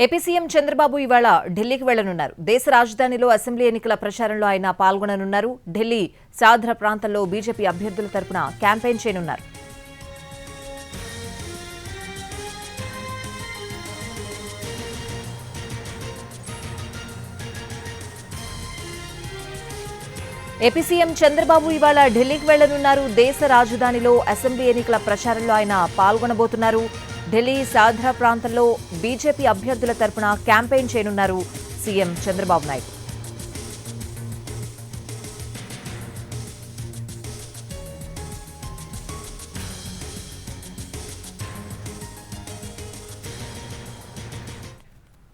AP CM Chandrababu ఇవాళ ఢిల్లీకి వెళ్లనున్నారు. దేశ రాజధానిలో అసెంబ్లీ ఎన్నికల ప్రచారంలో ఆయన పాల్గొననున్నారు. ఢిల్లీ సాద్రా ప్రాంతంలో బీజేపీ అభ్యర్థుల తరపున క్యాంపెయిన్ చేయనున్నారు. ఏపీ సీఎం చంద్రబాబు ఇవాళ ఢిల్లీకి వెళ్లనున్నారు. దేశ రాజధానిలో అసెంబ్లీ ఎన్నికల ప్రచారంలో ఆయన పాల్గొనబోతున్నారు. ఢిల్లీ సాద్రా ప్రాంతంలో బీజేపీ అభ్యర్థుల తరపున క్యాంపెయిన్ చేయనున్నారు సీఎం చంద్రబాబు నాయుడు.